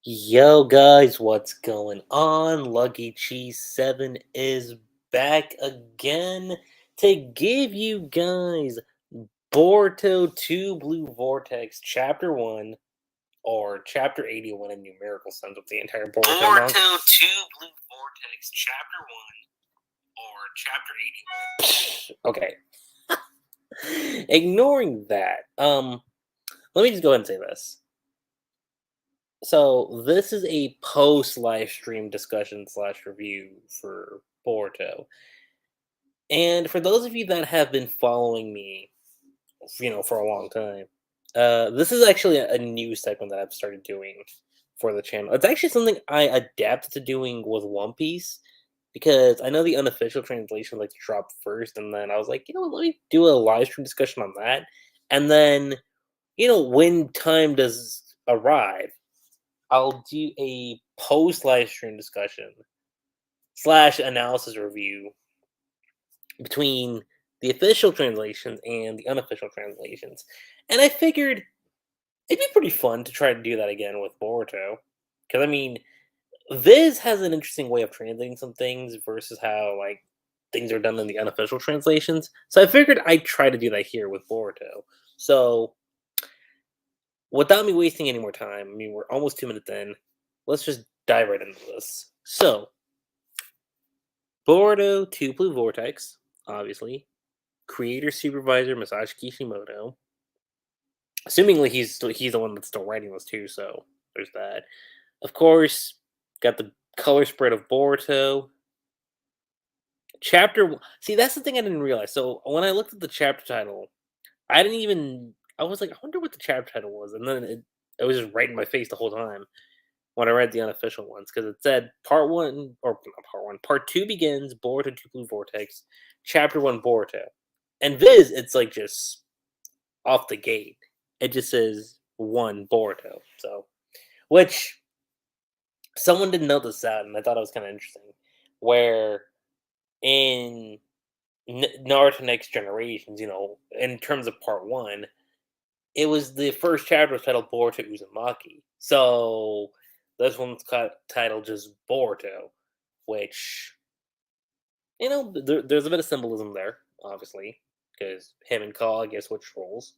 Yo, guys, what's going on? Lucky Cheese 7 is back again to give you guys Boruto 2 Blue Vortex Chapter 1 or Chapter 81 in numerical sense of the entire Boruto manga. Boruto 2 Blue Vortex Chapter 1 or Chapter 81. Okay. Ignoring that, let me just go ahead and say this. So this is a post live stream discussion slash review for Boruto. And for those of you that have been following me, for a long time, this is actually a new segment that I've started doing for the channel. It's actually something I adapted to doing with One Piece because I know the unofficial translation like to drop first, and then I was like, let me do a live stream discussion on that, and then when time does arrive, I'll do a post live stream discussion slash analysis review between the official translations and the unofficial translations. And I figured it'd be pretty fun to try to do that again with Boruto. Because, I mean, Viz has an interesting way of translating some things versus how, like, things are done in the unofficial translations. So I figured I'd try to do that here with Boruto. So, without me wasting any more time, I mean, we're almost 2 minutes in. Let's just dive right into this. So, Boruto 2 Blue Vortex, obviously. Creator supervisor Masashi Kishimoto. Assumingly he's the one that's still writing this too, so there's that. Of course, got the color spread of Boruto. See, that's the thing I didn't realize. So when I looked at the chapter title, I was like, I wonder what the chapter title was, and then it was just right in my face the whole time when I read the unofficial ones because it said part one, or not part one, part two begins Boruto 2 Blue Vortex, chapter one Boruto. And Viz, it's like just off the gate. It just says one Boruto. So, which someone didn't notice that, and I thought it was kind of interesting. Where in Naruto Next Generations, in terms of part one, it was the first chapter was titled Boruto Uzumaki. So this one's titled just Boruto, which there's a bit of symbolism there, obviously, because him and Kage switch roles.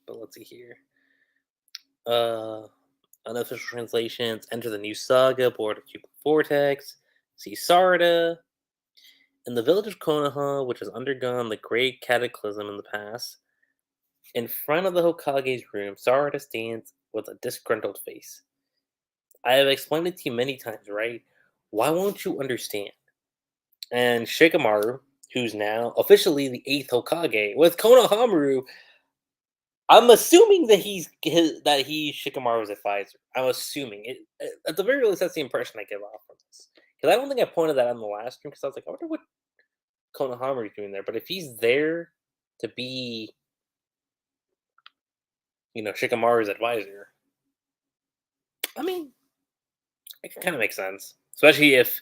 But let's see here. Unofficial translations: Enter the New Saga, Boruto Vortex, see Sarada. In the village of Konoha, which has undergone the great cataclysm in the past, in front of the Hokage's room, Sarada stands with a disgruntled face. I have explained it to you many times, right? Why won't you understand? And Shikamaru, who's now officially the 8th Hokage, with Konohamaru, I'm assuming that he's Shikamaru's advisor. I'm assuming it. At the very least, that's the impression I give off from this. Because I don't think I pointed that out in the last stream. Because I was like, I wonder what Konohamaru's doing there. But if he's there to be, Shikamaru's advisor, I mean, it kind of makes sense. Especially if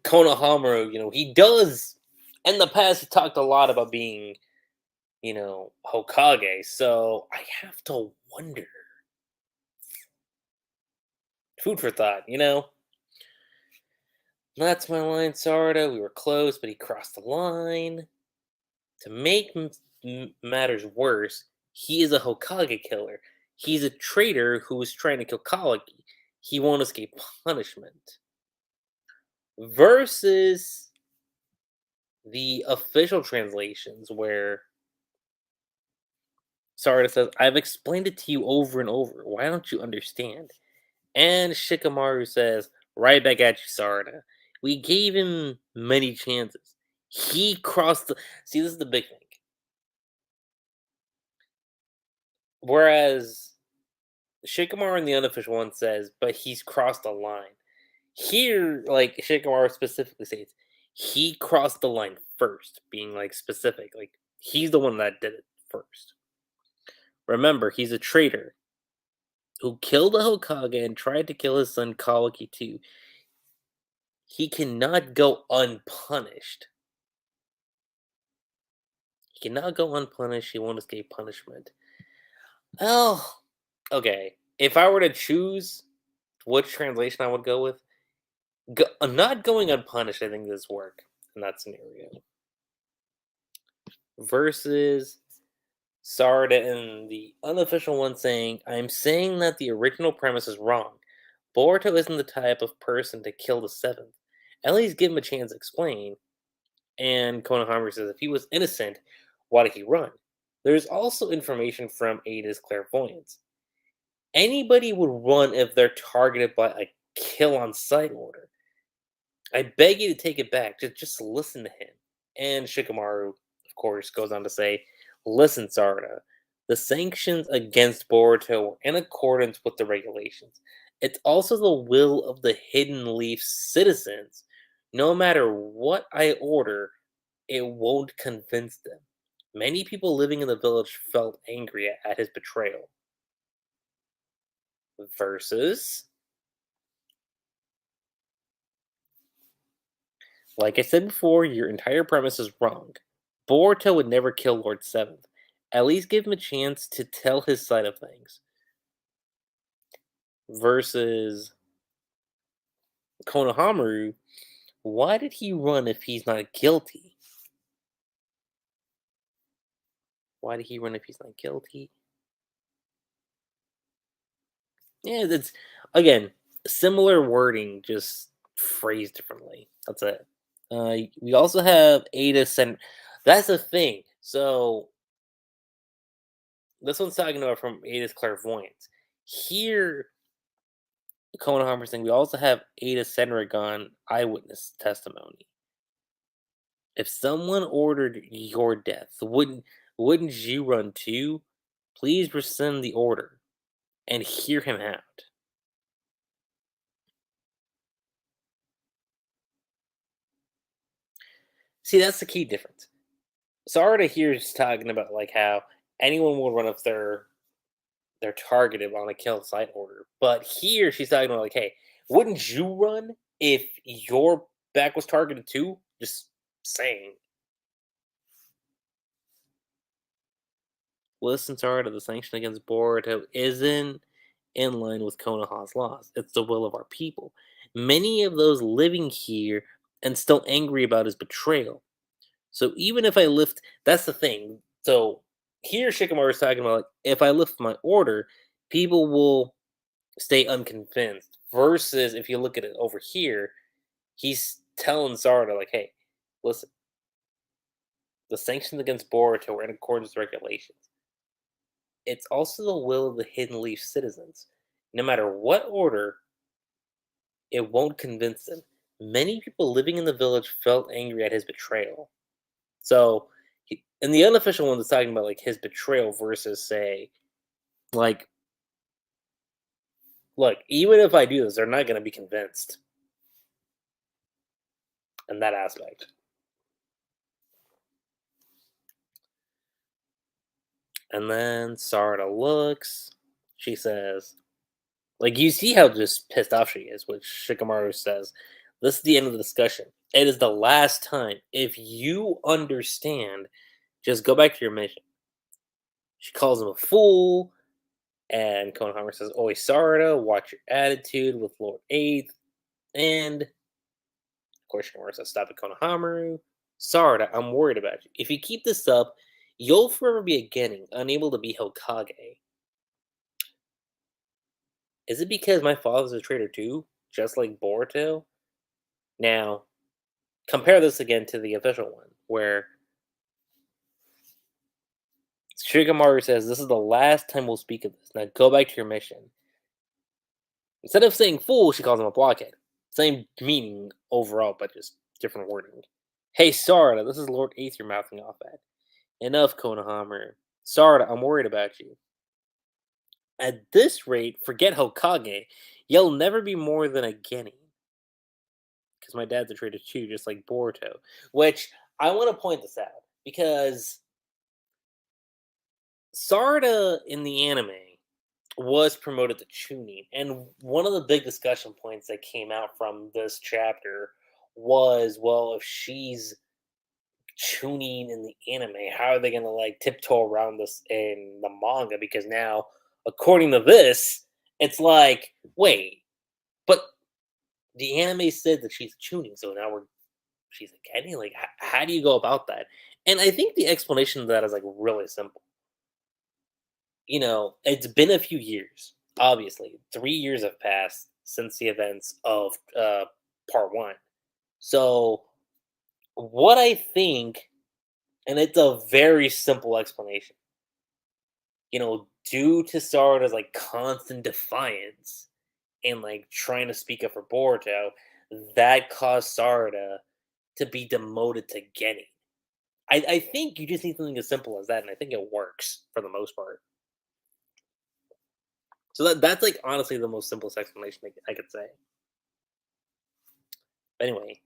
Konohamaru, he does. In the past, he talked a lot about being, Hokage. So I have to wonder. Food for thought. That's my line, Sarda. We were close, but he crossed the line. To make matters worse, he is a Hokage killer. He's a traitor who is trying to kill Kage. He won't escape punishment. Versus the official translations where Sarda says, I've explained it to you over and over. Why don't you understand? And Shikamaru says, right back at you, Sarda. We gave him many chances. He crossed the... See, this is the big thing. Whereas Shikamaru in the unofficial one says, but he's crossed the line. Here, like, Shikamaru specifically says, he crossed the line first, being, like, specific. Like, he's the one that did it first. Remember, he's a traitor who killed a Hokage and tried to kill his son Kawaki too. He cannot go unpunished. He cannot go unpunished. He won't escape punishment. Oh, okay. If I were to choose which translation I would go with, not going unpunished, I think does work in that scenario. Versus Sarda and the unofficial one saying, I'm saying that the original premise is wrong. Boruto isn't the type of person to kill the seventh. At least give him a chance to explain. And Konohamaru says, if he was innocent, why did he run? There's also information from Ada's clairvoyance. Anybody would run if they're targeted by a kill on sight order. I beg you to take it back. Just listen to him. And Shikamaru, of course, goes on to say, listen, Sarada, the sanctions against Boruto were in accordance with the regulations. It's also the will of the Hidden Leaf citizens. No matter what I order, it won't convince them. Many people living in the village felt angry at his betrayal. Versus, like I said before, your entire premise is wrong. Boruto would never kill Lord Seventh. At least give him a chance to tell his side of things. Versus Konohamaru, why did he run if he's not guilty? Why did he run if he's not guilty? Yeah, that's again similar wording, just phrased differently. That's it. We also have Ada sent. That's the thing. So this one's talking about from Ada's clairvoyance. Here, Konohamaru saying we also have Ada Senragon eyewitness testimony. If someone ordered your death, wouldn't you run too? Please rescind the order and hear him out. See, that's the key difference. Sarada here is talking about like how anyone will run if they're targeted on a kill site order. But here she's talking about like, hey, wouldn't you run if your back was targeted too? Just saying. Listen, Sarada, the sanction against Boruto isn't in line with Konoha's laws. It's the will of our people. Many of those living here and still angry about his betrayal. So even if I lift, that's the thing. So here Shikamaru is talking about like, if I lift my order, people will stay unconvinced. Versus if you look at it over here, he's telling Sarada like, hey, listen, the sanctions against Boruto are in accordance with regulations. It's also the will of the Hidden Leaf citizens. No matter what order, it won't convince them. Many people living in the village felt angry at his betrayal. So, and the unofficial one is talking about like his betrayal versus say, like, look, even if I do this, they're not going to be convinced in that aspect. And then Sarada looks. She says, like, you see how just pissed off she is, which Shikamaru says, this is the end of the discussion. It is the last time. If you understand, just go back to your mission. She calls him a fool, and Konohamaru says, Oi, Sarada, watch your attitude with Lord 8th. And, of course, Shikamaru says, stop it, Konohamaru. Sarada, I'm worried about you. If you keep this up, you'll forever be a Genin, unable to be Hokage. Is it because my father's a traitor too, just like Boruto? Now, compare this again to the official one, where Shikamaru says, this is the last time we'll speak of this. Now go back to your mission. Instead of saying fool, she calls him a blockhead. Same meaning overall, but just different wording. Hey, Sarada, this is Lord Aether you're mouthing off at. Enough, Konohamaru. Sarada, I'm worried about you. At this rate, forget Hokage. You'll never be more than a Genin. Because my dad's a traitor too, just like Boruto. Which, I want to point this out. Because Sarada in the anime was promoted to Chunin. And one of the big discussion points that came out from this chapter was, well, if she's tuning in the anime. How are they gonna like tiptoe around this in the manga? Because now, according to this, it's like, wait, but the anime said that she's tuning, so now she's a Kenny. Like, how do you go about that? And I think the explanation of that is like really simple. It's been a few years. Obviously, 3 years have passed since the events of part one. So, what I think, and it's a very simple explanation, due to Sarada's like constant defiance and like trying to speak up for Boruto, that caused Sarada to be demoted to Genin. I think you just need something as simple as that, and I think it works for the most part. So that's like honestly the most simplest explanation I could say. But anyway,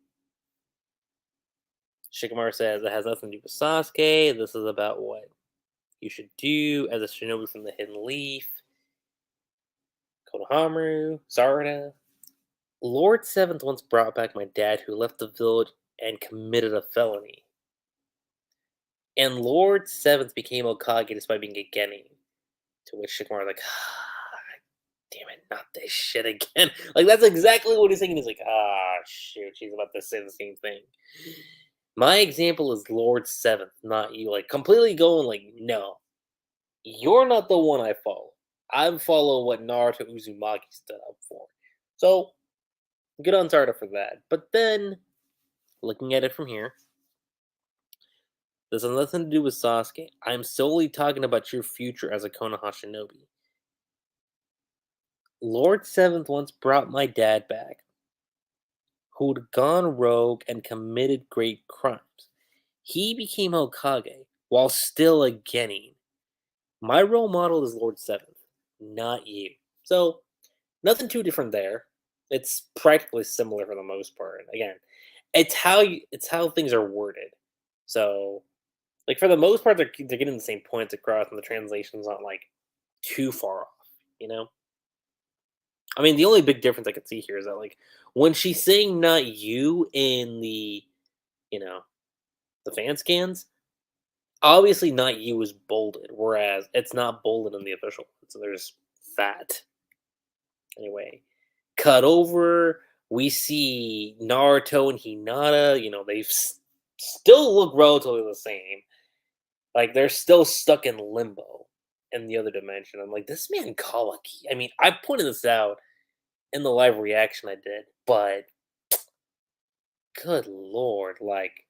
Shikamaru says it has nothing to do with Sasuke. This is about what you should do as a shinobi from the Hidden Leaf. Konohamaru, Sarada. Lord Seventh once brought back my dad who left the village and committed a felony. And Lord Seventh became Okage despite being a Genin. To which Shikamaru like, damn it, not this shit again. Like, that's exactly what he's thinking. He's like, shoot, she's about to say the same thing. My example is Lord Seventh, not you. Like, completely going, like, no, you're not the one I follow. I follow what Naruto Uzumaki stood up for. So, good on Sarada for that. But then, looking at it from here, this has nothing to do with Sasuke. I'm solely talking about your future as a Konoha shinobi. Lord Seventh once brought my dad back, who'd gone rogue and committed great crimes. He became Hokage while still a Genin. My role model is Lord Seventh, not you. So, nothing too different there. It's practically similar for the most part. Again, it's how things are worded. So, like for the most part, they're getting the same points across, and the translation's not like too far off. You know, I mean, the only big difference I could see here is that like when she's saying "not you" in the you know the fan scans, obviously "not you" is bolded, whereas it's not bolded in the official one. So there's that. Anyway, cut over. We see Naruto and Hinata. They still look relatively the same. Like they're still stuck in limbo in the other dimension. I'm like, this man Kawaki. I mean, I pointed this out in the live reaction I did, but good lord, like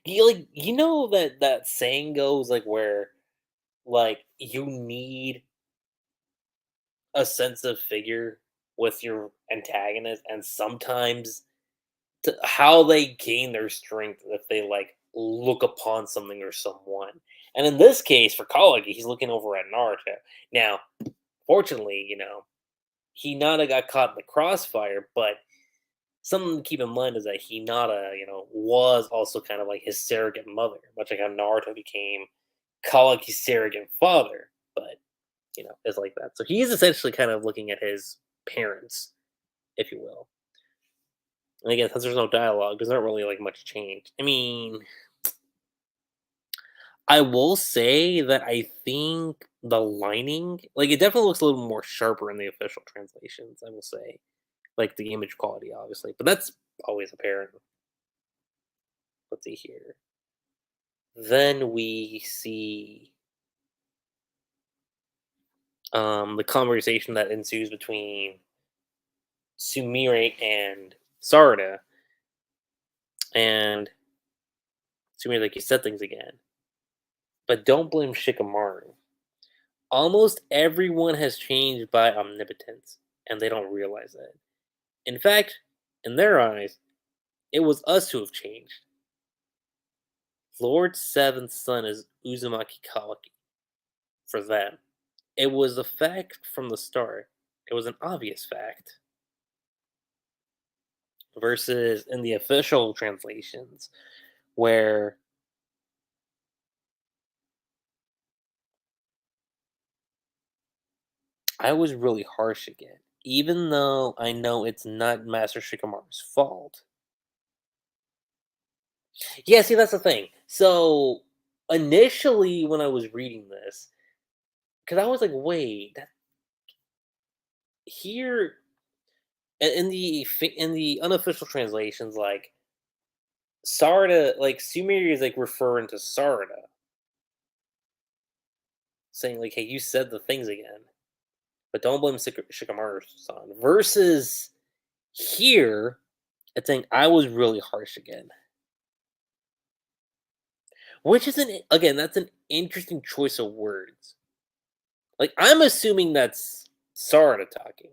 that saying goes like where like you need a sensitive figure with your antagonist, and sometimes how they gain their strength if they like look upon something or someone. And in this case, for Kawaki, he's looking over at Naruto. Now, fortunately, Hinata got caught in the crossfire, but something to keep in mind is that Hinata, was also kind of like his surrogate mother, much like how Naruto became Kawaki's surrogate father. But it's like that. So he's essentially kind of looking at his parents, if you will. And again, since there's no dialogue, there's not really like much change. I mean, I will say that I think the lining, like, it definitely looks a little more sharper in the official translations. I will say, like the image quality, obviously, but that's always apparent. Let's see here. Then we see the conversation that ensues between Sumire and Sarada, and Sumire like, you said things again, but don't blame Shikamaru. Almost everyone has changed by omnipotence, and they don't realize it. In fact, in their eyes, it was us who have changed. Lord Seven's son is Uzumaki Kawaki. For them, it was a fact from the start. It was an obvious fact. Versus in the official translations, where I was really harsh again. Even though I know it's not Master Shikamaru's fault, Yeah, see, that's the thing. So initially, when I was reading this, because I was like, wait, that here in the unofficial translations, like Sarda, like Sumeri is like referring to Sarda, saying like, "Hey, you said the things again, but don't blame Shikamaru-san." Versus here, it's saying I was really harsh again, which is an again that's an interesting choice of words. Like I'm assuming that's Sarda talking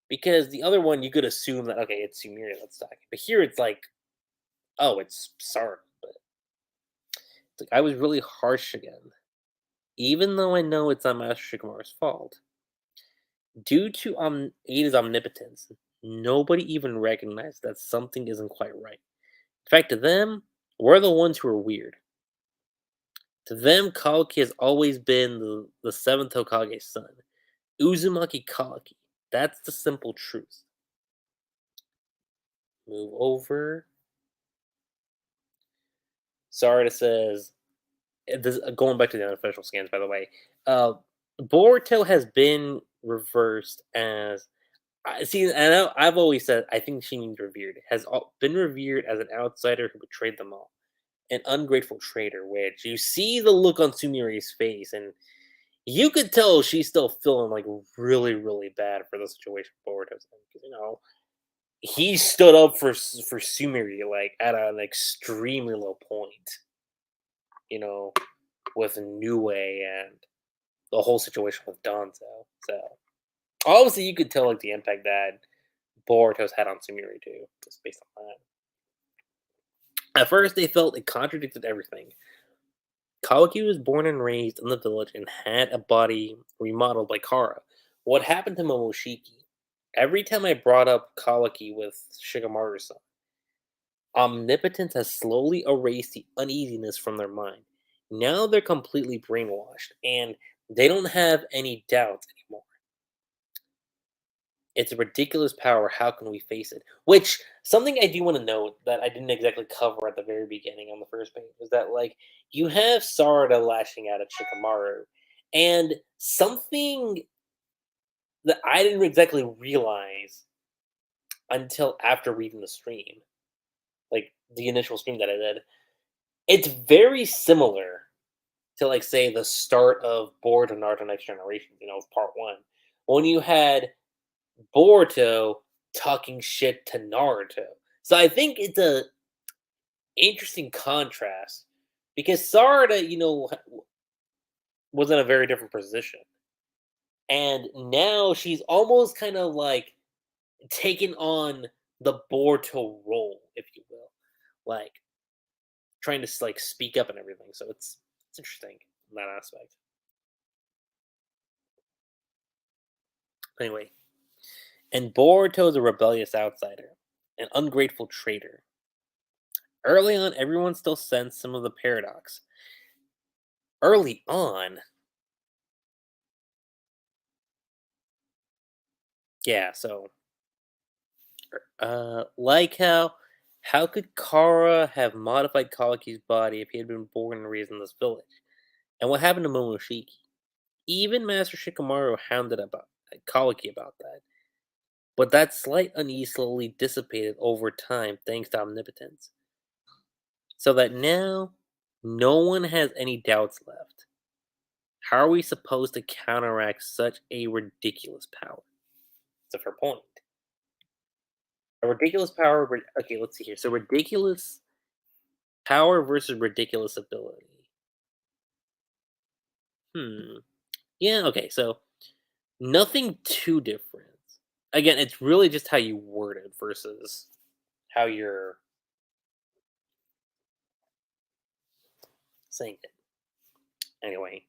because the other one you could assume that okay, it's Sumeri that's talking, but here it's like, oh, it's Sarda. But it's like I was really harsh again, even though I know it's not Master Shikamaru's fault. Due to Ada's omnipotence, nobody even recognized that something isn't quite right. In fact, to them, we're the ones who are weird. To them, Kalki has always been the seventh Hokage's son. Uzumaki Kalki. That's the simple truth. Move over. Sarada says, going back to the unofficial scans, by the way, uh, Boruto has been reversed as I see, and I've always said I think she means revered. Been revered as an outsider who betrayed them all, an ungrateful traitor. Which you see the look on Sumiri's face, and you could tell she's still feeling like really, really bad for the situation forward has because he stood up for Sumiri like at an extremely low point. You know, with Nue and the whole situation with Danzo. So obviously, you could tell like the impact that Boruto's had on Sumiri too, just based on that. At first, they felt it contradicted everything. Kawaki was born and raised in the village and had a body remodeled by Kara. What happened to Momoshiki? Every time I brought up Kawaki with Shikamaru-san, Omnipotence has slowly erased the uneasiness from their mind. Now they're completely brainwashed, and they don't have any doubts anymore. It's a ridiculous power. How can we face it? Which something I do want to note that I didn't exactly cover at the very beginning on the first page was that like you have Sarada lashing out at Shikamaru, and something that I didn't exactly realize until after reading the stream, like the initial stream that I did, it's very similar to like say the start of Boruto Naruto Next Generation, of part one, when you had Boruto talking shit to Naruto. So I think it's a interesting contrast because Sarada, was in a very different position. And now she's almost kind of like taking on the Boruto role, if you will. Like trying to like speak up and everything. So it's interesting in that aspect. Anyway, and Boruto is a rebellious outsider, an ungrateful traitor. Early on, everyone still sensed some of the paradox. Early on, yeah, so like how could Kara have modified Kawaki's body if he had been born and raised in this village? And what happened to Momoshiki? Even Master Shikamaru hounded about Kawaki about that. But that slight unease slowly dissipated over time thanks to omnipotence. So that now no one has any doubts left. How are we supposed to counteract such a ridiculous power? It's a fair point. A ridiculous power. Okay, let's see here. So ridiculous power versus ridiculous ability. Hmm. Yeah. Okay. So nothing too different. Again, it's really just how you word it versus how you're saying it. Anyway,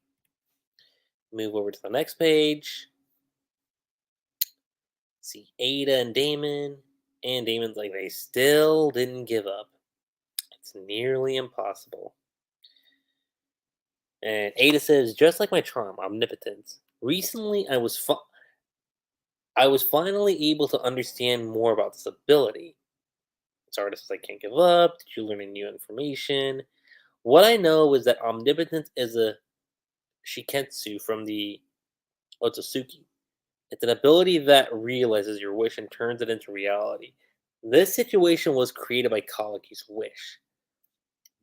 move over to the next page. See Ada and Damon. And Damon's like, they still didn't give up. It's nearly impossible. And Ada says, just like my charm, omnipotence. Recently, I was finally able to understand more about this ability. Sardis says, I can't give up. Did you learn any new information? What I know is that omnipotence is a shiketsu from the Otsutsuki. It's an ability that realizes your wish and turns it into reality. This situation was created by Kalaki's wish.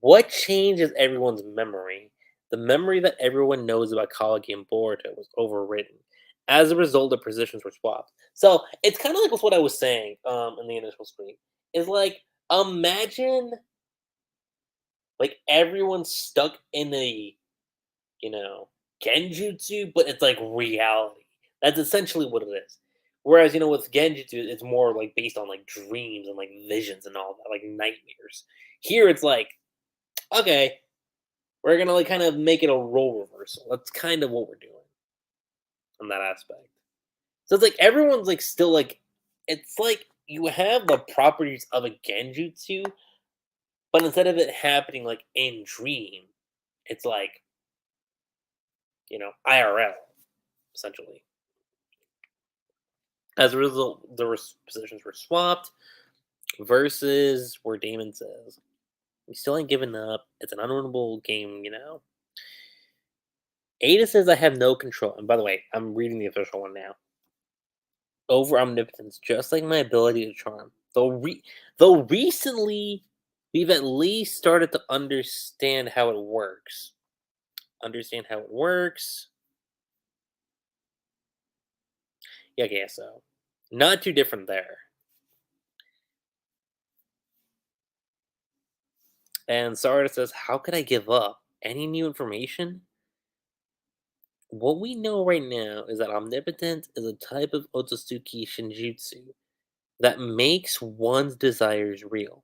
What changes everyone's memory? The memory that everyone knows about Kalaki and Boruto was overwritten. As a result, the positions were swapped. So it's kind of like with what I was saying in the initial screen. Is like imagine like everyone's stuck in a you know genjutsu, but it's like reality. That's essentially what it is. Whereas with genjutsu, it's more like based on like dreams and like visions and all that, like nightmares. Here, it's like okay, we're gonna like kind of make it a role reversal. That's kind of what we're doing on that aspect. So it's like everyone's like still like it's like you have the properties of a genjutsu, but instead of it happening like in dream, it's like IRL essentially. As a result, the positions were swapped versus where Damon says, "We still ain't giving up. It's an unwinnable game." Ada says, "I have no control." And by the way, I'm reading the official one now. Over omnipotence, just like my ability to charm. Though recently we've at least started to understand how it works. Understand how it works. Yeah, I guess so. Not too different there. And Sarda says, "How could I give up? Any new information?" What we know right now is that omnipotence is a type of Otsutsuki Shinjutsu that makes one's desires real,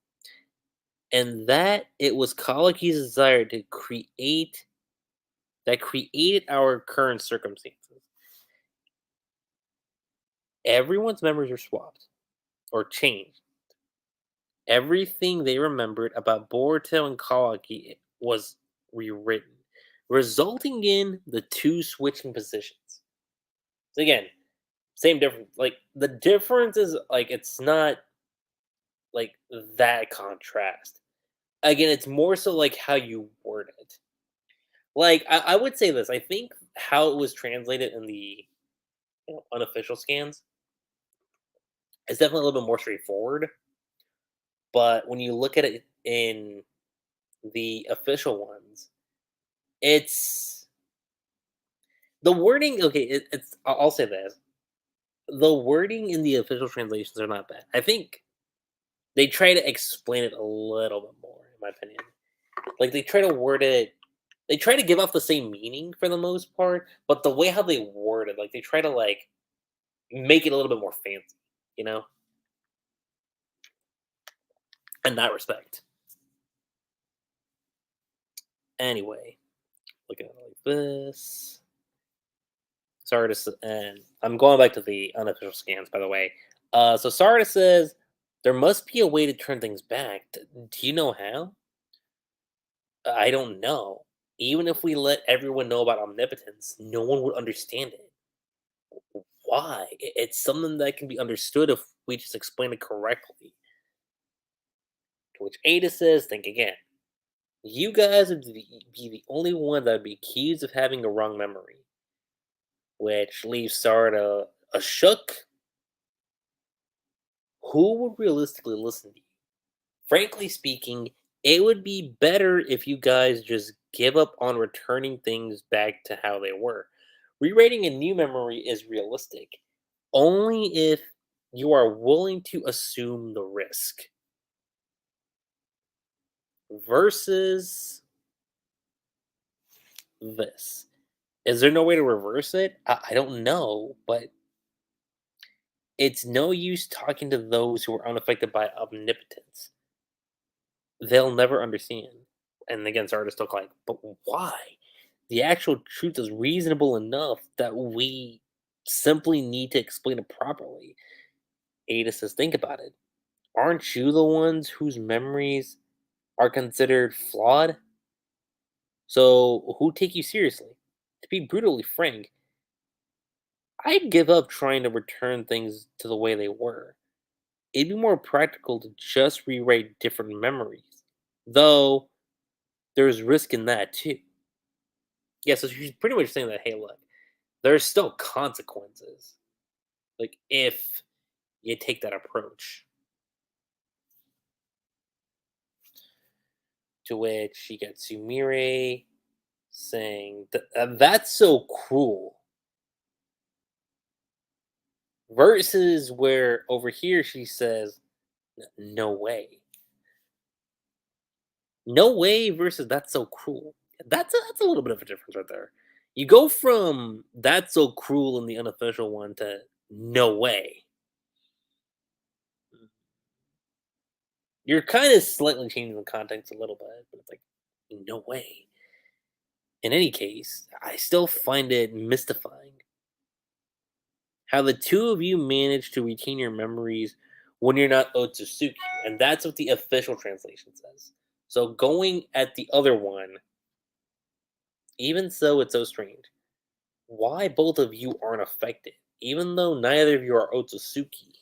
and that it was Kawaki's desire to create that created our current circumstances. Everyone's memories are swapped or changed. Everything they remembered about Boruto and Kawaki was rewritten, resulting in the two switching positions. So again, same difference. Like the difference is like it's not like that contrast. Again, it's more so like how you word it. Like I would say this. I think how it was translated in the unofficial scans is definitely a little bit more straightforward. But when you look at it in the official ones, it's the wording. Okay, it's. I'll say this: the wording in the official translations are not bad. I think they try to explain it a little bit more, in my opinion. Like they try to word it. They try to give off the same meaning for the most part, but the way how they word it, like they try to like make it a little bit more fancy, you know, in that respect. Anyway, looking at it like this. Sardis, and I'm going back to the unofficial scans, by the way. So Sardis says there must be a way to turn things back. Do you know how? I don't know. Even if we let everyone know about omnipotence, no one would understand it. Why? It's something that can be understood if we just explain it correctly. To which Ada says, think again. You guys would be the only one that would be accused of having a wrong memory. Which leaves Sarda a shook. Who would realistically listen to you? Frankly speaking, it would be better if you guys just give up on returning things back to how they were. Rewriting a new memory is realistic, only if you are willing to assume the risk. Versus this. Is there no way to reverse it? I don't know, but it's no use talking to those who are unaffected by omnipotence. They'll never understand. And again, artists look like, but why? The actual truth is reasonable enough that we simply need to explain it properly. Ada says, think about it. Aren't you the ones whose memories are considered flawed? So who take you seriously? To be brutally frank, I'd give up trying to return things to the way they were. it'd be more practical to just rewrite different memories. Though there's risk in that too. Yeah, so she's pretty much saying that, hey, look, there's still consequences. Like if you take that approach. To which she gets Sumire saying that's so cruel. Versus where over here she says, no way. No way versus that's so cruel. That's a little bit of a difference right there. You go from that's so cruel in the unofficial one to no way. You're kind of slightly changing the context a little bit, but it's like no way. In any case, I still find it mystifying how the two of you manage to retain your memories when you're not Otsutsuki, and that's what the official translation says. So going at the other one, even so, it's so strange. Why both of you aren't affected, even though neither of you are Otsutsuki?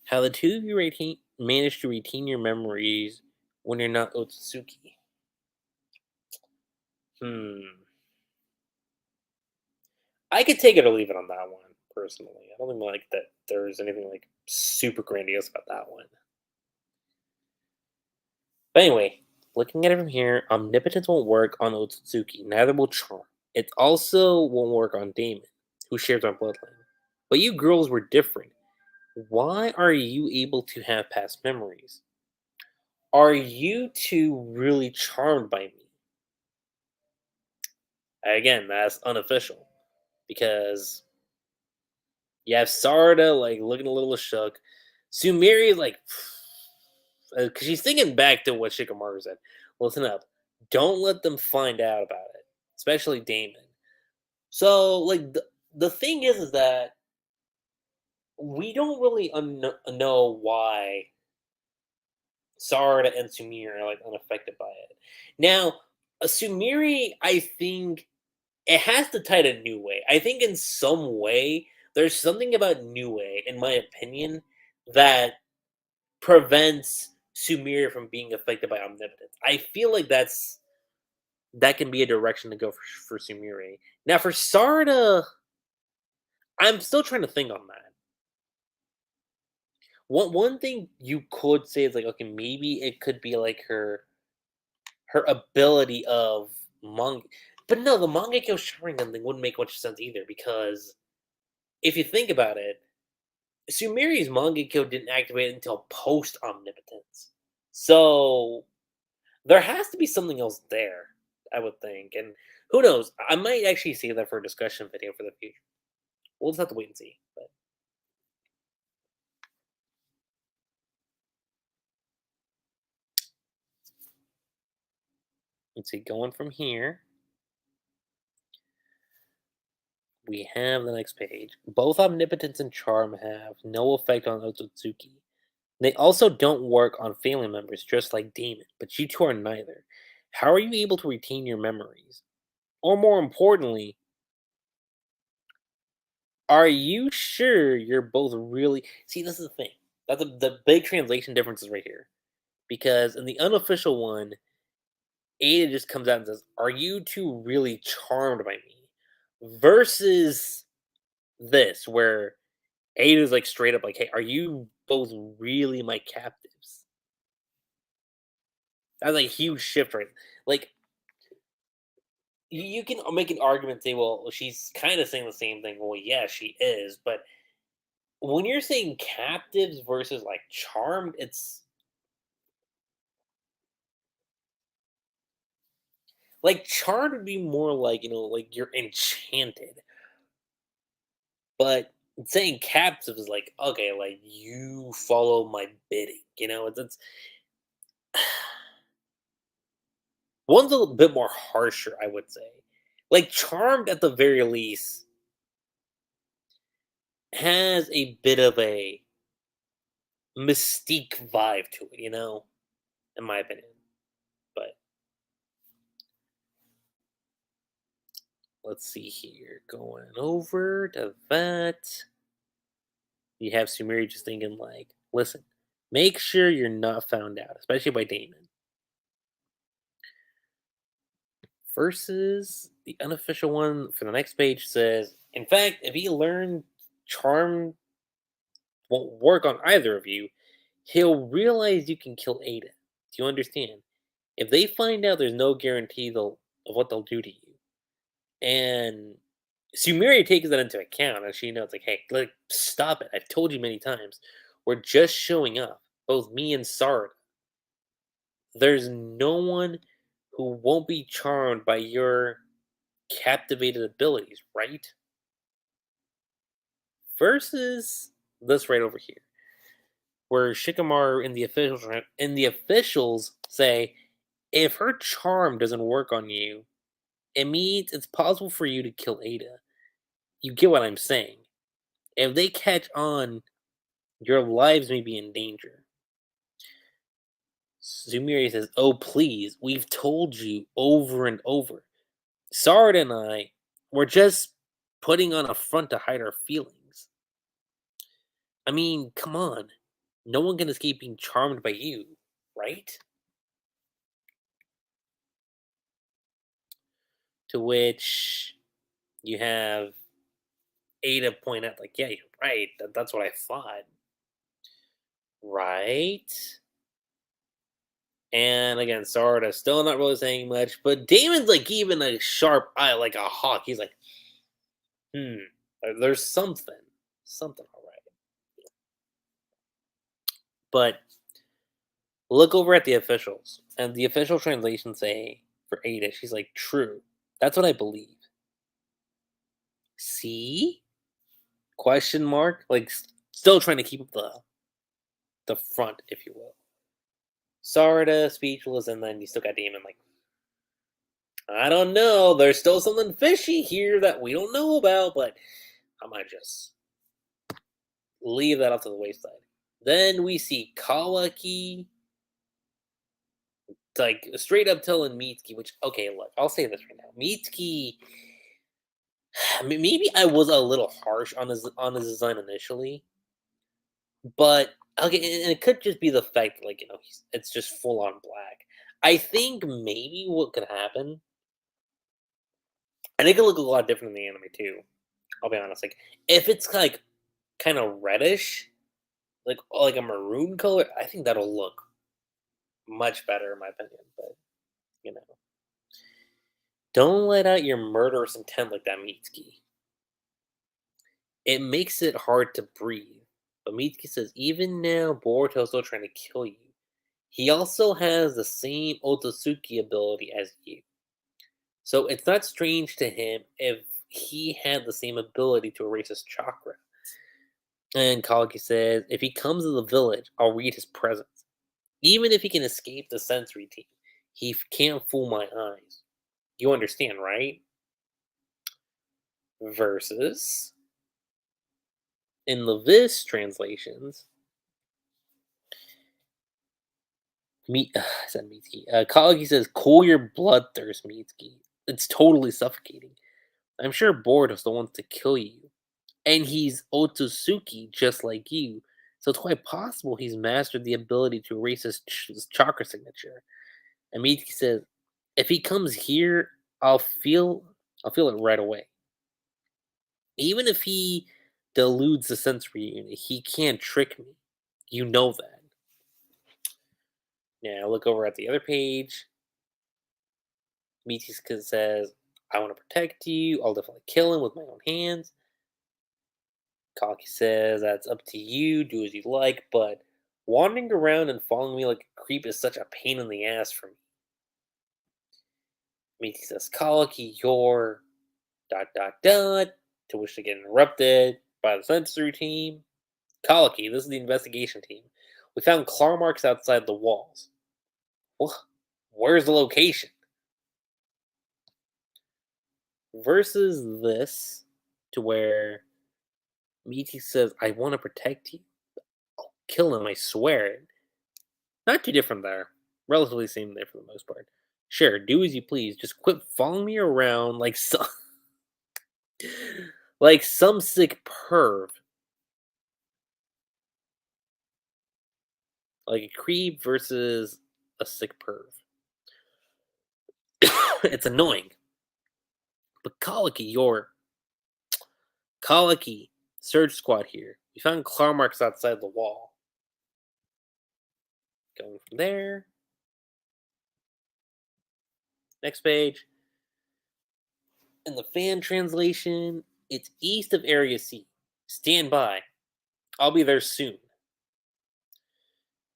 How the two of you manage to retain your memories when you're not Otsutsuki? Hmm. I could take it or leave it on that one, personally. I don't think like that there's anything like super grandiose about that one. But anyway, looking at it from here, Omnipotence won't work on Otsutsuki, neither will Charm. It also won't work on Damon, who shares our bloodline. But you girls were different. Why are you able to have past memories? Are you two really charmed by me? Again, that's unofficial. Because you have Sarda like looking a little shook. Sumiri like because she's thinking back to what Shikamaru said. Listen up. Don't let them find out about it. Especially Damon. So like the thing is that we don't really know why Sarada and Sumiri are like unaffected by it. Now, Sumiri, I think it has to tie to New Way. I think in some way there's something about New Way, in my opinion, that prevents Sumiri from being affected by Omnipotence. I feel like that can be a direction to go for Sumiri. Now for Sarada, I'm still trying to think on that. One thing you could say is like, okay, maybe it could be like her ability of manga, but no, the Mangekyo Sharingan thing wouldn't make much sense either because if you think about it, Sumeri's Mangekyo didn't activate until post Omnipotence, so there has to be something else there, I would think, and who knows? I might actually save that for a discussion video for the future. We'll just have to wait and see. But let's see, going from here, we have the next page. Both Omnipotence and Charm have no effect on Otsutsuki. They also don't work on family members, just like Damon, but you two are neither. How are you able to retain your memories? Or more importantly, are you sure you're both really. See, this is the thing. The big translation difference is right here. Because in the unofficial one, Ada just comes out and says, are you two really charmed by me? Versus this, where Ada's like straight up like, hey, are you both really my captives? That's a huge shift, right? Like, you can make an argument, say, well, she's kind of saying the same thing. Well, yeah, she is, but when you're saying captives versus like charmed, it's like charmed would be more like like you're enchanted, but saying captive is like okay, like you follow my bidding. It's one's a little bit more harsher, I would say. Like charmed at the very least has a bit of a mystique vibe to it, in my opinion. But let's see here. Going over to that. You have Sumeri just thinking like, listen, make sure you're not found out, especially by Damon. Versus the unofficial one for the next page says, in fact, if he learned charm won't work on either of you, he'll realize you can kill Ada. Do you understand? If they find out, there's no guarantee of what they'll do to you. And Sumeri takes that into account, and she knows, like, hey, like, stop it. I've told you many times. We're just showing up, both me and Sard. There's no one who won't be charmed by your captivated abilities, right? Versus this right over here, where Shikamaru and the officials say, if her charm doesn't work on you, it means it's possible for you to kill Ada. You get what I'm saying? If they catch on, your lives may be in danger. Sumiri says, oh, please, we've told you over and over. Sard and I, we're just putting on a front to hide our feelings. I mean, come on. No one can escape being charmed by you, right? To which you have Ada point out, like, yeah, you're right. That's what I thought. Right? And again, Sarda still not really saying much, but Damon's like even a sharp eye, like a hawk. He's like, there's something. Something all right. But look over at the officials, and the official translations say for Ada, she's like, true. That's what I believe. See? Question mark? Like, still trying to keep up the front, if you will. Sarda, speechless, and then you still got Damon like, I don't know. There's still something fishy here that we don't know about, but I might just leave that off to the wayside. Then we see Kawaki, like straight up telling Mitsuki, which, okay, look, I'll say this right now. Mitsuki, maybe I was a little harsh on his design initially, but okay, and it could just be the fact, like, it's just full on black. I think maybe what could happen, and it could look a lot different in the anime too. I'll be honest, like if it's like kind of reddish, like a maroon color, I think that'll look much better in my opinion. But you know, don't let out your murderous intent like that, Mitsuki. It makes it hard to breathe. But Mitsuki says, even now, Boruto's still trying to kill you. He also has the same Otsutsuki ability as you. So it's not strange to him if he had the same ability to erase his chakra. And Kawaki says, if he comes to the village, I'll read his presence. Even if he can escape the sensory team, he can't fool my eyes. You understand, right? Versus, in the Viz translations, said Mitsuki. Kawaki says, cool your bloodthirst, Mitsuki. It's totally suffocating. I'm sure Boruto still wants to kill you. And he's Otsutsuki just like you. So it's quite possible he's mastered the ability to erase his chakra signature. And Mitsuki says, if he comes here, I'll feel it right away. Even if he deludes the sensory unit, he can't trick me. You know that. Now look over at the other page. Mitsuki says, I want to protect you. I'll definitely kill him with my own hands. Kawaki says, that's up to you. Do as you like. But wandering around and following me like a creep is such a pain in the ass for me. Mitsuki says, Kawaki, you're ... To which they get interrupted by the sensory team. Kawaki, this is the investigation team. We found claw marks outside the walls. Where's the location? Versus this, to where Mitsuki says, I want to protect you. I'll kill him, I swear. Not too different there. Relatively same there for the most part. Sure, do as you please. Just quit following me around like some, like some sick perv. Like a creep versus a sick perv. It's annoying. But Colicky, Surge Squad here. We found claw marks outside the wall. Going from there. Next page. In the fan translation, it's east of Area C. Stand by. I'll be there soon.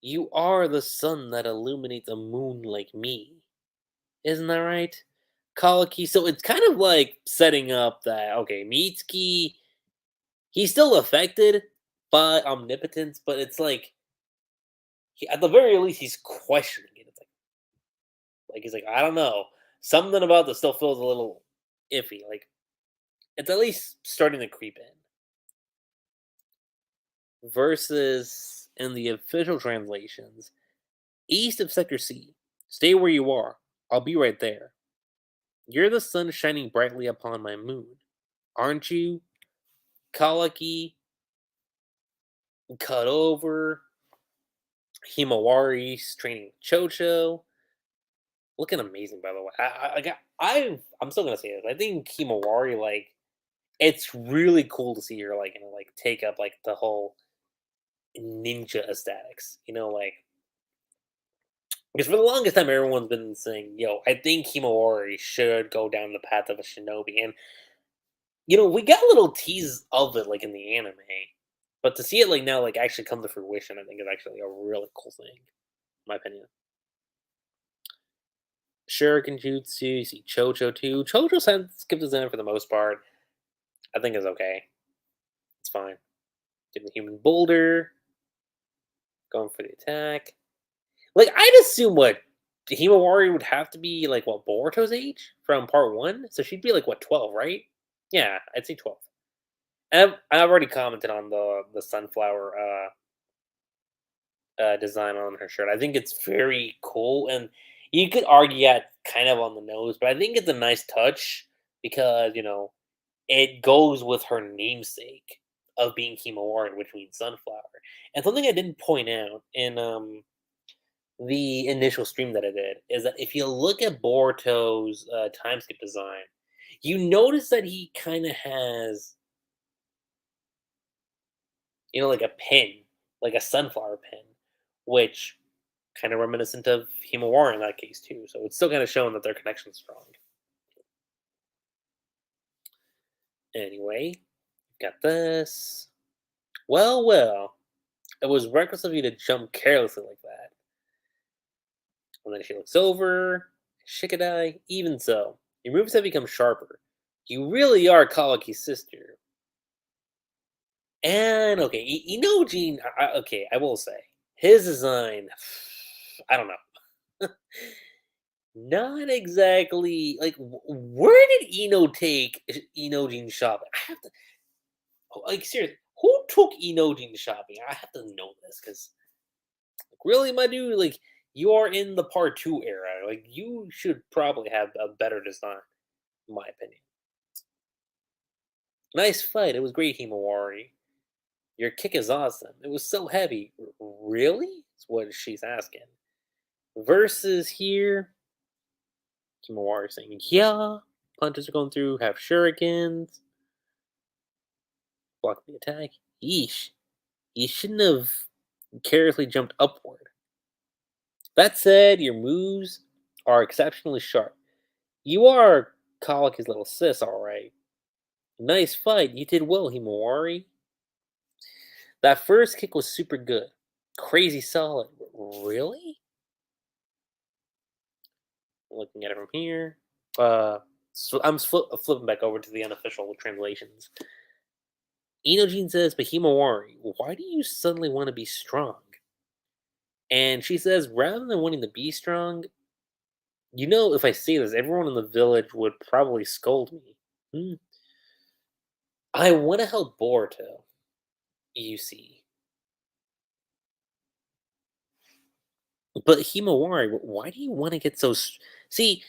You are the sun that illuminates a moon like me. Isn't that right? Colicky. So it's kind of like setting up that, okay, Mitsuki, he's still affected by omnipotence, but it's like, at the very least, he's questioning it. It's like he's like, I don't know. Something about this still feels a little iffy. Like, it's at least starting to creep in. Versus in the official translations, east of Sector C. Stay where you are. I'll be right there. You're the sun shining brightly upon my moon. Aren't you? Kalaki, cut over. Himawari's training Chocho. Looking amazing, by the way. I'm still gonna say this. I think Himawari, like, it's really cool to see her, like, like take up like the whole ninja aesthetics. Like, because for the longest time, everyone's been saying, "Yo, I think Himawari should go down the path of a shinobi," and we got a little tease of it, like in the anime, but to see it like now, like actually come to fruition, I think is actually a really cool thing, in my opinion. Shuriken Jutsu, you see Chocho too. Chocho skipped his end for the most part. I think it's okay. It's fine. Give the human boulder. Going for the attack. Like, I'd assume what Himawari would have to be like what Boruto's age from part one. So she'd be like what 12, right? Yeah, I'd say 12. And I've already commented on the sunflower design on her shirt. I think it's very cool, and you could argue yeah, kind of on the nose, but I think it's a nice touch because it goes with her namesake of being Himawari, which means sunflower. And something I didn't point out in the initial stream that I did is that if you look at Boruto's timeskip design, you notice that he kind of has like a pin, like a sunflower pin, which kind of reminiscent of Himawari in that case too. So it's still kind of showing that their connection's strong. Anyway, got this. Well, well, it was reckless of you to jump carelessly like that. And then she looks over. Shikadai, even so, your moves have become sharper. You really are Kawaki's sister. And okay, Inojin. Okay, I will say his design. I don't know. Not exactly like where did Ino take Inojin shopping? I have to like seriously. Who took Inojin shopping? I have to know this because really, my dude, like you are in the part two era. Like you should probably have a better design, in my opinion. Nice fight. It was great, Himawari. Your kick is awesome. It was so heavy. Really? That's what she's asking. Versus here, Himawari saying, yeah. Punches are going through, have shurikens. Block the attack. Yeesh. You shouldn't have carelessly jumped upward. That said, your moves are exceptionally sharp. You are Kalaki's little sis, alright. Nice fight. You did well, Himawari. That first kick was super good. Crazy solid. Really? Looking at it from here. So I'm flipping back over to the unofficial translations. Inojin says, but Himawari, why do you suddenly want to be strong? And she says, rather than wanting to be strong, if I say this, everyone in the village would probably scold me. Hmm. I want to help Boruto, you see. But Himawari, why do you want to get so? See,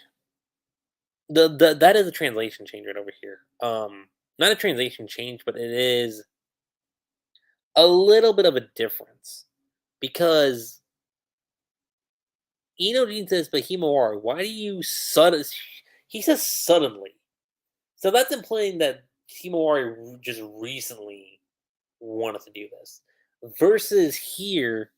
that is a translation change right over here. Not a translation change, but it is a little bit of a difference because Inojin says, but Himawari, why do you sudden? He says suddenly. So that's implying that Himawari just recently wanted to do this. Versus here,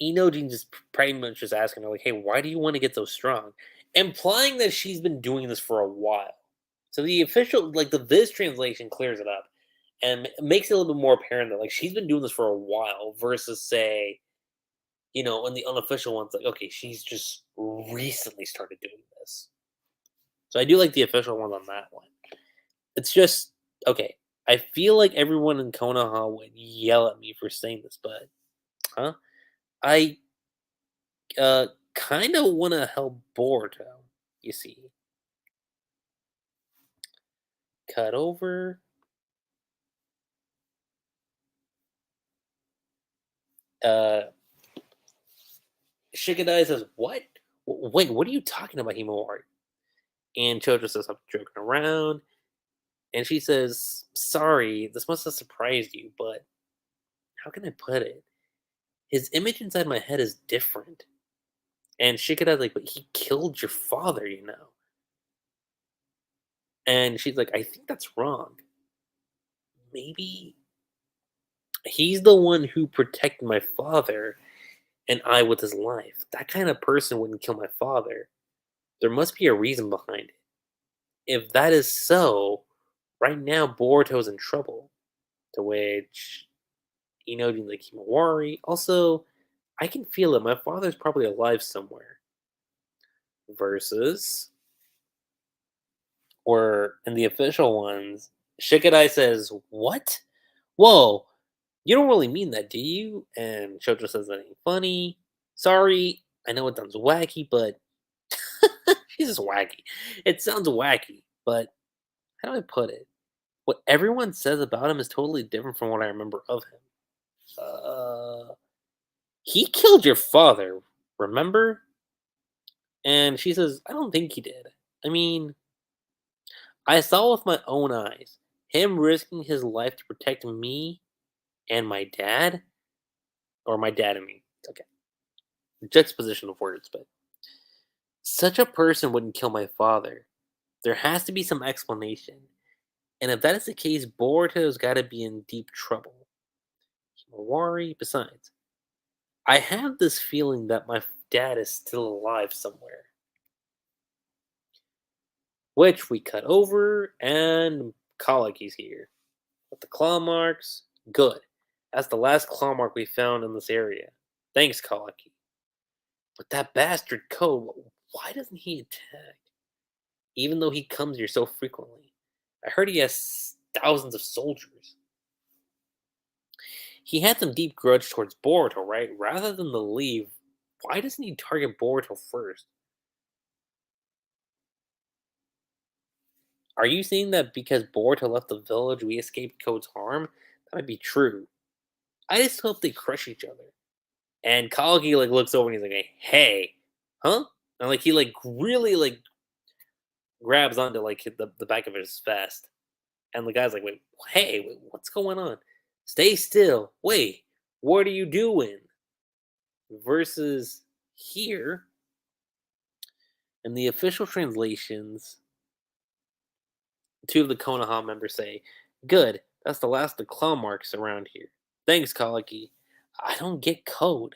Inojin just pretty much just asking her, like, hey, why do you want to get so strong? Implying that she's been doing this for a while. So the official, like the Viz translation clears it up and makes it a little bit more apparent that like she's been doing this for a while versus say, in the unofficial ones, like, okay, she's just recently started doing this. So I do like the official one on that one. It's just okay. I feel like everyone in Konoha would yell at me for saying this, but huh? I kind of want to help Boruto. You see, cut over. Uh, Shikadai says, "What? Wait, what are you talking about, Himawari?" And Chojo says, "I'm joking around." And she says, "Sorry, this must have surprised you, but how can I put it? His image inside my head is different." And Shikadai's like, "But he killed your father." And she's like, "I think that's wrong. Maybe he's the one who protected my father and I with his life. That kind of person wouldn't kill my father. There must be a reason behind it. If that is so, right now Boruto's in trouble." To which Inojin's like, "Himawari. Also, I can feel it. My father's probably alive somewhere." Versus, or in the official ones, Shikadai says, "What? Whoa, you don't really mean that, do you?" And Shoujo says that ain't funny. Sorry, I know it sounds wacky, but he's just wacky. It sounds wacky, but how do I put it? What everyone says about him is totally different from what I remember of him. Uh, he killed your father, remember? And she says, I don't think he did. I mean, I saw with my own eyes him risking his life to protect me and my dad, or my dad and me. Okay, juxtaposition of words, but such a person wouldn't kill my father. There has to be some explanation. And if that is the case, Boruto's got to be in deep trouble. Himawari, besides, I have this feeling that my dad is still alive somewhere. Which we cut over, and Kalaki's here. With the claw marks, good. That's the last claw mark we found in this area. Thanks, Kalaki. But that bastard code, why doesn't he attack? Even though he comes here so frequently. I heard he has thousands of soldiers. He had some deep grudge towards Boruto, right? Rather than the leave, why doesn't he target Boruto first? Are you saying that because Boruto left the village, we escaped Code's harm? That might be true. I just hope they crush each other. And Kalki like looks over and he's like, "Hey, huh?" And like he like really like grabs onto like the back of his vest, and the guy's like, "Wait, hey, wait, what's going on? Stay still. Wait, what are you doing?" Versus here in the official translations, two of the Konoha members say, "Good, that's the last of the claw marks around here. Thanks, Kalaki. I don't get code.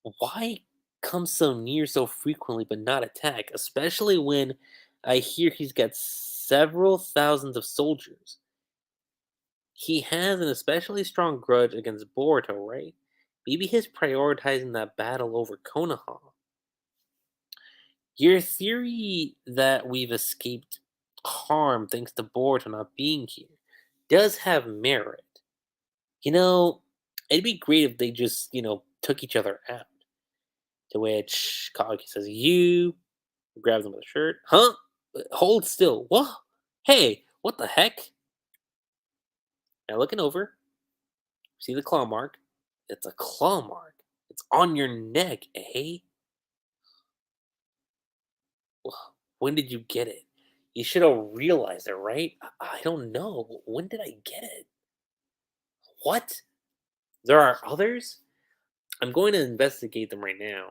Why come so near so frequently but not attack, especially when I hear he's got several thousands of soldiers? He has an especially strong grudge against Boruto, right? Maybe he's prioritizing that battle over Konoha. Your theory that we've escaped harm thanks to Boruto not being here does have merit. You know, it'd be great if they just, took each other out. To which Kagi says, "You," grabs him with a shirt. "Huh? Hold still. What? Hey, what the heck?" Now looking over, see the claw mark? It's a claw mark. It's on your neck, eh? When did you get it? You should have realized it, right? I don't know. When did I get it? What? There are others? I'm going to investigate them right now.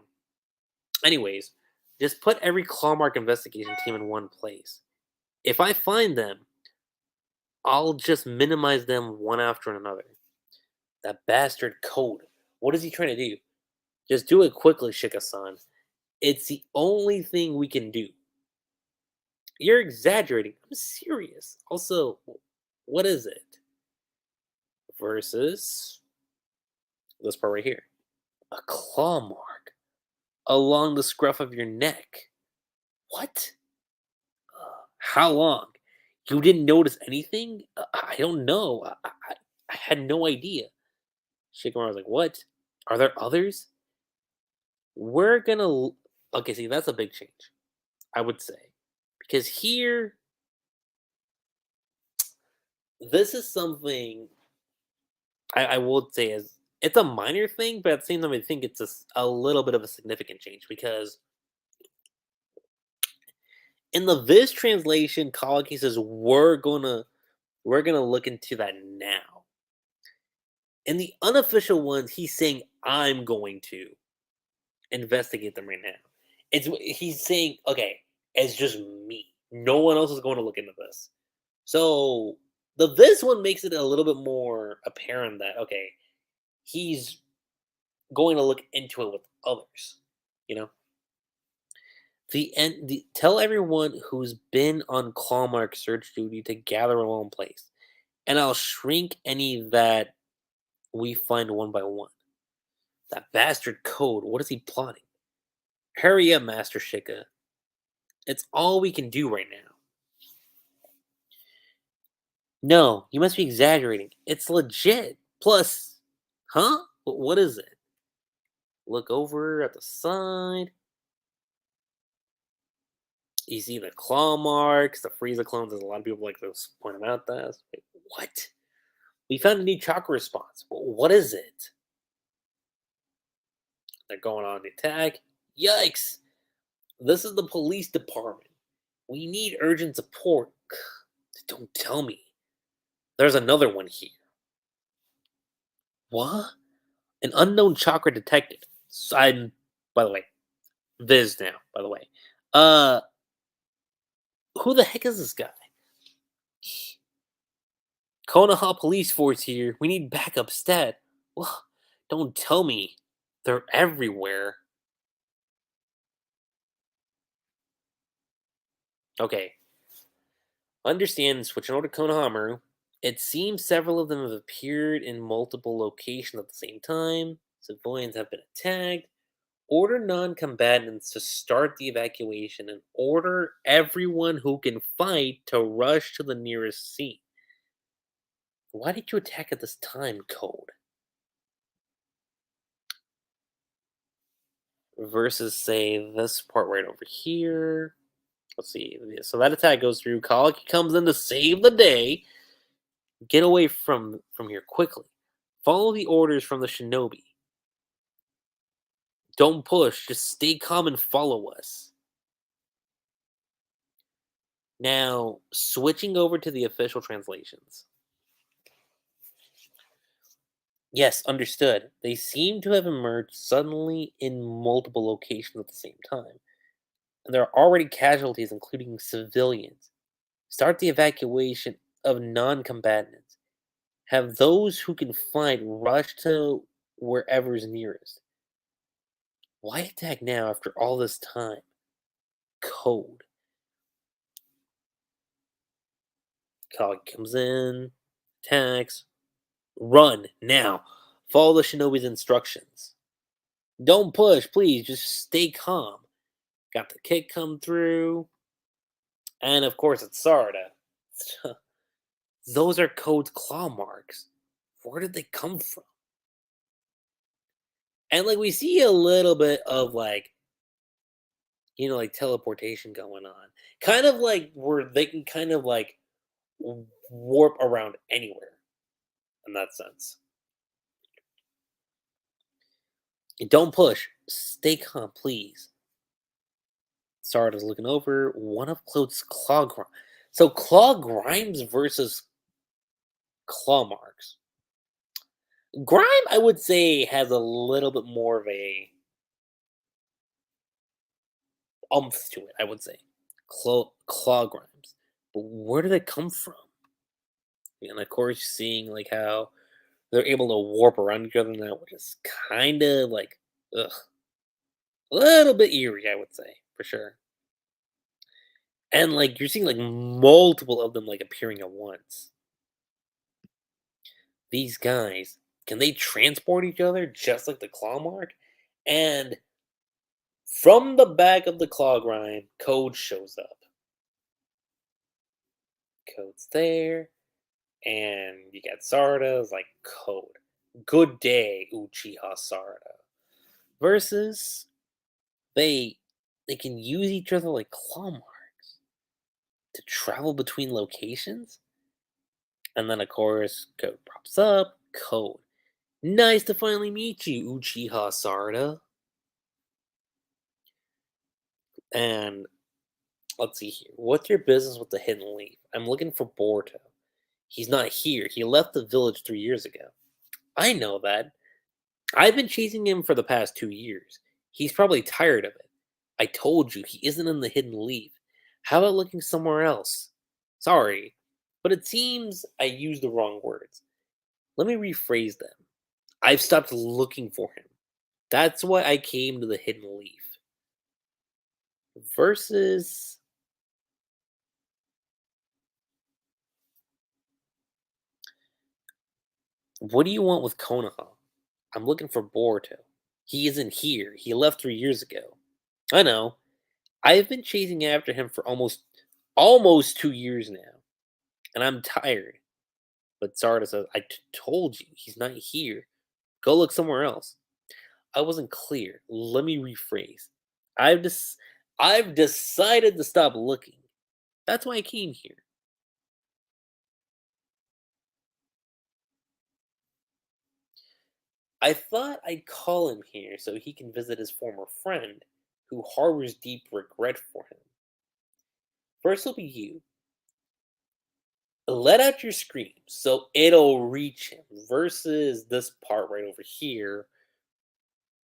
Anyways, just put every Clawmark investigation team in one place. If I find them, I'll just minimize them one after another. That bastard code. What is he trying to do? Just do it quickly, Shika-san. It's the only thing we can do. You're exaggerating. I'm serious. Also, what is it? Versus this part right here. A claw mark along the scruff of your neck. What? How long? You didn't notice anything? I don't know. I had no idea. Shikamaru was like, what? Are there others? We're gonna. Okay, see, that's a big change, I would say. Because here, this is something I would say is it's a minor thing, but at the same time, I think it's a little bit of a significant change because in the Viz translation, Kawaki says we're gonna look into that now. In the unofficial ones, he's saying I'm going to investigate them right now. He's saying okay, it's just me. No one else is going to look into this. So this one makes it a little bit more apparent that okay, he's going to look into it with others. You know, tell everyone who's been on Clawmark search duty to gather in one place, and I'll shrink any that we find one by one. That bastard code. What is he plotting? Hurry up, Master Shika. It's all we can do right now. No, you must be exaggerating. It's legit. Plus, huh? What is it? Look over at the side. You see the claw marks, the Frieza clones. There's a lot of people like to point them out. That wait, what? We found a new chakra response. What is it? They're going on the attack. Yikes! This is the police department. We need urgent support. Don't tell me. There's another one here. What? An unknown chakra detected. So I'm, by the way, Viz now. By the way, uh, who the heck is this guy? Konoha Police Force here. We need backup stat. Well, don't tell me. They're everywhere. Okay. Understand, switching over to Konohamaru. It seems several of them have appeared in multiple locations at the same time. Civilians have been attacked. Order non combatants to start the evacuation and order everyone who can fight to rush to the nearest scene. Why did you attack at this time, Code? Versus, say, this part right over here. Let's see. So that attack goes through. Kawaki comes in to save the day. Get away from here quickly. Follow the orders from the shinobi. Don't push. Just stay calm and follow us. Now, switching over to the official translations. Yes, understood. They seem to have emerged suddenly in multiple locations at the same time. And there are already casualties, including civilians. Start the evacuation of non combatants. Have those who can fight rush to wherever is nearest. Why attack now after all this time? Code. Kog comes in, attacks. Run now. Follow the shinobi's instructions. Don't push, please. Just stay calm. Got the kick come through. And of course, it's Sarda. Those are Code's claw marks. Where did they come from? And like we see a little bit of like, like teleportation going on. Kind of like where they can kind of like warp around anywhere in that sense. Don't push. Stay calm, please. Sarda's looking over. One of Claude's claw grimes. So claw grimes versus claw marks. Grime, I would say, has a little bit more of a umph to it, I would say. Claw grimes. But where do they come from? And of course, seeing like how they're able to warp around each other now, which is kind of like, ugh, a little bit eerie, I would say, for sure. And like you're seeing like multiple of them like appearing at once. These guys, can they transport each other just like the claw mark? And from the back of the claw grime, Code shows up. Code's there, and you got Sarda's like Code. Good day, Uchiha Sarda. Versus they can use each other like claw marks to travel between locations. And then of course, Code pops up. Code. Nice to finally meet you, Uchiha Sarda. And let's see here. What's your business with the hidden leaf? I'm looking for Boruto. He's not here. He left the village 3 years ago. I know that. I've been chasing him for the past 2 years. He's probably tired of it. I told you, he isn't in the hidden leaf. How about looking somewhere else? Sorry, but it seems I used the wrong words. Let me rephrase them. I've stopped looking for him. That's why I came to the hidden leaf. Versus. What do you want with Konoha? I'm looking for Boruto. He isn't here. He left 3 years ago. I know. I've been chasing after him for almost 2 years now, and I'm tired. But Sarda says, told you, he's not here. Go look somewhere else. I wasn't clear. Let me rephrase. I've just I've decided to stop looking. That's why I came here. I thought I'd call him here so he can visit his former friend who harbors deep regret for him. First will be you. Let out your scream so it'll reach him versus this part right over here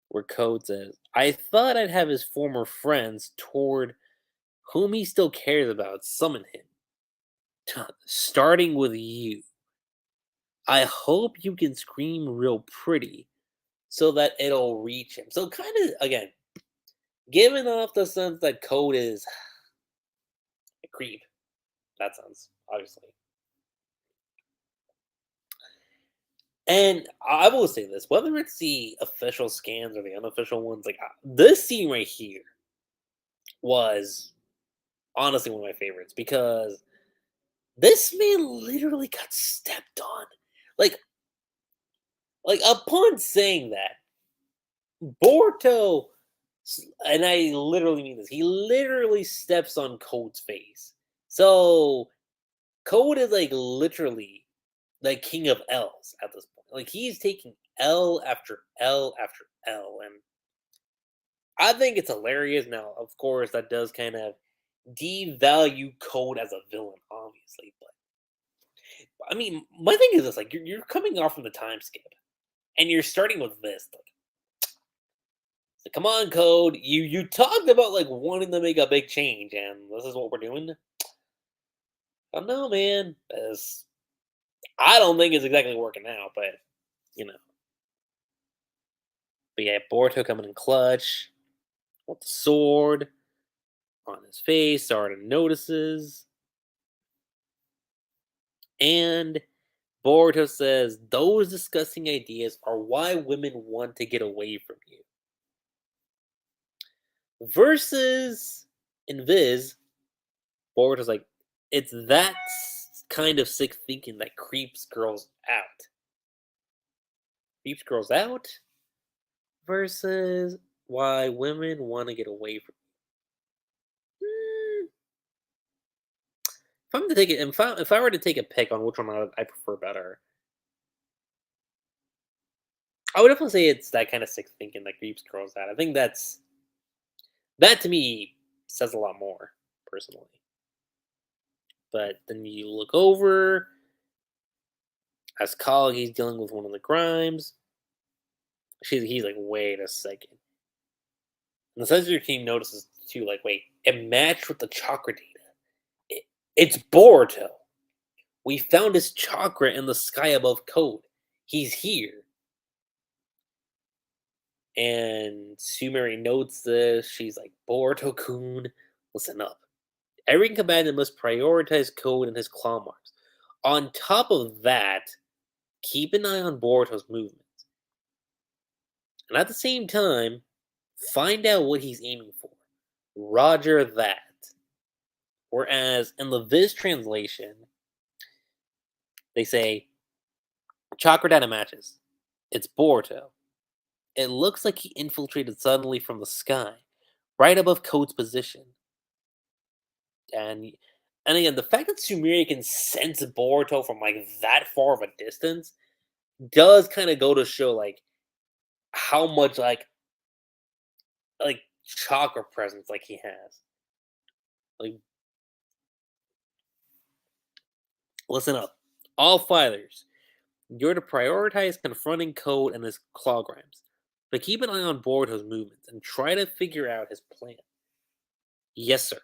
where Code says, I thought I'd have his former friends toward whom he still cares about summon him. Starting with you. I hope you can scream real pretty so that it'll reach him. So kind of again, giving off the sense that Code is a creep. That sounds obviously. And I will say this, whether it's the official scans or the unofficial ones, like this scene right here was honestly one of my favorites because this man literally got stepped on. Like, like upon saying that, Boruto, and I literally mean this, he literally steps on Code's face. So Code is like literally the king of L's at this point. Like he's taking L after L after L, and I think it's hilarious. Now, of course, that does kind of devalue Code as a villain, obviously. But I mean, my thing is this: like you're coming off from the time skip, and you're starting with this. Like, come on, Code. You talked about like wanting to make a big change, and this is what we're doing. I don't know, man. I don't think it's exactly working out, but you know. But yeah, Boruto coming in clutch with the sword on his face. Sarda notices, and Boruto says those disgusting ideas are why women want to get away from you. Versus in Viz, Boruto's like, it's that kind of sick thinking that creeps girls out. Creeps girls out versus why women want to get away from you. If I'm to take it, if I were to take a pick on which one I prefer better, I would definitely say it's that kind of sick thinking that creeps girls out. I think that to me says a lot more personally. But then you look over, As Kagi's dealing with one of the crimes, he's like, wait a second. And the sensory team notices too, like, wait, it matched with the chakra data. It's Boruto. We found his chakra in the sky above Code. He's here. And Sumeri notes this. She's like, Boruto-kun, listen up. Every combatant must prioritize Code and his claw marks. On top of that, keep an eye on Boruto's movements. And at the same time, find out what he's aiming for. Roger that. Whereas in the Viz translation, they say, chakra data matches. It's Boruto. It looks like he infiltrated suddenly from the sky, right above Code's position. And again, the fact that Sumeri can sense Boruto from like that far of a distance does kind of go to show like how much like chakra presence like he has. Like, listen up, all fighters. You're to prioritize confronting Code and his claw grimes, but keep an eye on Boruto's movements and try to figure out his plan. Yes, sir.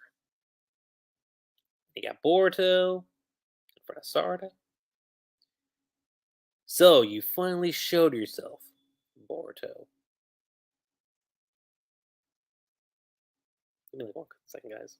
You got Boruto in front of Sarda. So you finally showed yourself, Boruto. Give me like 1 second, guys.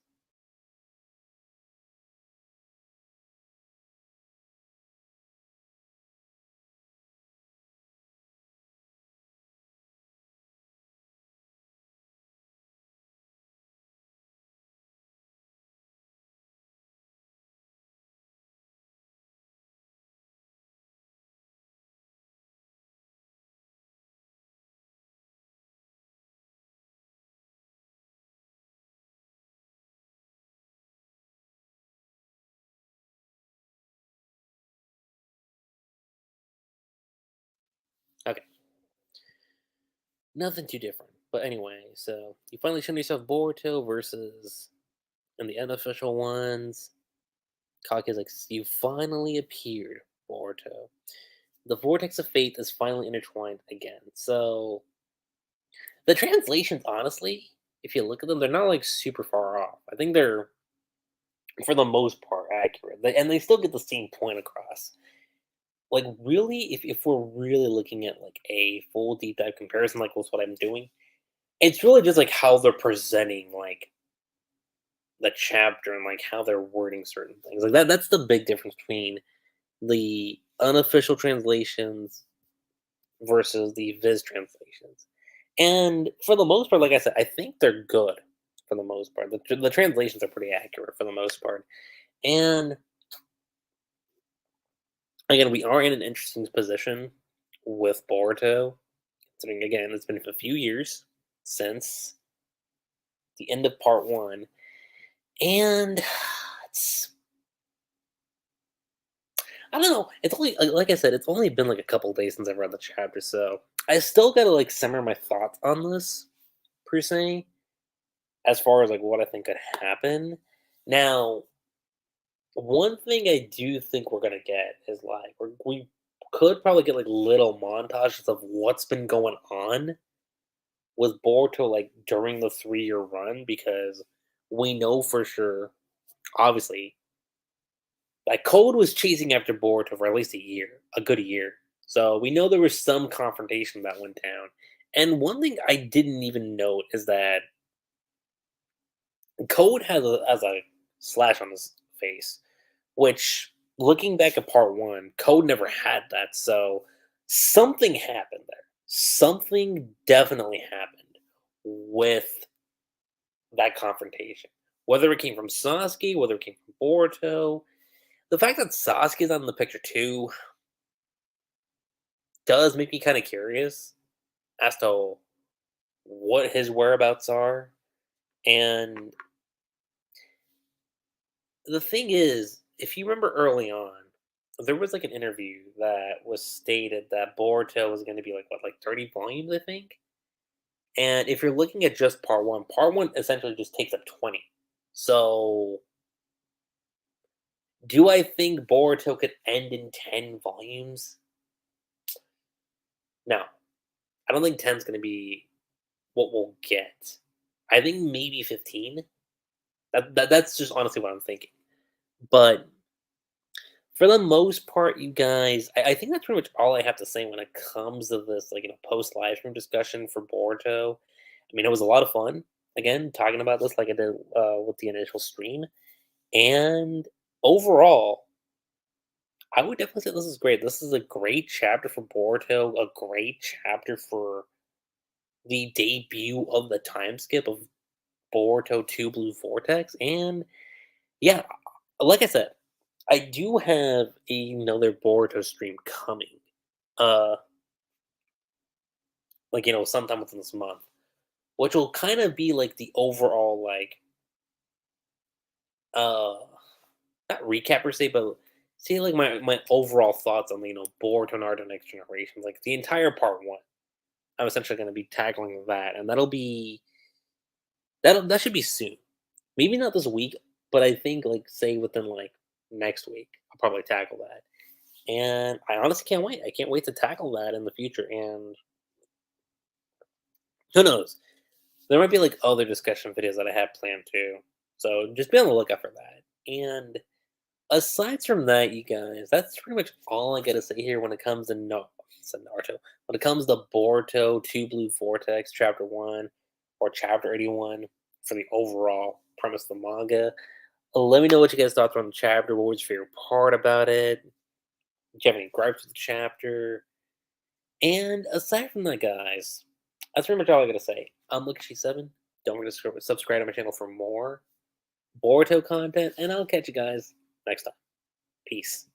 Okay. Nothing too different. But anyway, so you finally showed yourself Boruto versus in the unofficial ones. Kaki's like, you finally appeared, Boruto. The vortex of fate is finally intertwined again. So the translations, honestly, if you look at them, they're not like super far off. I think they're, for the most part, accurate. And they still get the same point across. Like, really, if we're really looking at like a full deep dive comparison, like with what I'm doing, it's really just like how they're presenting like the chapter and like how they're wording certain things. Like that's the big difference between the unofficial translations versus the Viz translations. And for the most part, like I said, I think they're good for the most part. The translations are pretty accurate for the most part. And again, we are in an interesting position with Boruto. Considering again, it's been a few years since the end of part one, and it's, I don't know. It's only like I said, it's only been like a couple days since I've read the chapter, so I still gotta like simmer my thoughts on this per se, as far as like what I think could happen. Now, one thing I do think we're gonna get is like we could probably get like little montages of what's been going on with Boruto like during the 3 year run because we know for sure, obviously, like Code was chasing after Boruto for at least a year, a good year. So we know there was some confrontation that went down. And one thing I didn't even note is that Code has a slash on his face, which looking back at part one, Code never had that. So something happened there. Something definitely happened with that confrontation. Whether it came from Sasuke, whether it came from Boruto, the fact that Sasuke's not in the picture too does make me kind of curious as to what his whereabouts are. And the thing is, if you remember early on, there was like an interview that was stated that Boruto was going to be like what, like 30 volumes, I think. And if you're looking at just part one essentially just takes up 20. So Do I think Boruto could end in 10 volumes? No. I don't think 10's gonna be what we'll get. I think maybe 15. That's just honestly what I'm thinking. But for the most part, you guys, I think that's pretty much all I have to say when it comes to this, like, post live stream discussion for Boruto. I mean, it was a lot of fun. Again, talking about this like I did with the initial stream. And overall, I would definitely say this is great. This is a great chapter for Boruto, a great chapter for the debut of the time skip of Boruto 2 Blue Vortex. And yeah, like I said, I do have another Boruto stream coming. Uh sometime within this month. Which will kind of be like the overall like uh not recap per se, but see like my overall thoughts on Boruto Naruto Next Generation. Like the entire part one. I'm essentially gonna be tackling that, and that should be soon. Maybe not this week, but I think like say within like next week, I'll probably tackle that. And I honestly can't wait. I can't wait to tackle that in the future. And who knows? There might be like other discussion videos that I have planned too. So just be on the lookout for that. And aside from that, you guys, that's pretty much all I gotta say here when it comes to Naruto. When it comes to Boruto 2 Blue Vortex Chapter 1 or Chapter 81 for the overall premise of the manga. Let me know what you guys thought on the chapter. What was your favorite part about it? Do you have any gripes with the chapter? And aside from that, guys, that's pretty much all I gotta say. I'm Lukashi7. Don't forget to subscribe to my channel for more Boruto content, and I'll catch you guys next time. Peace.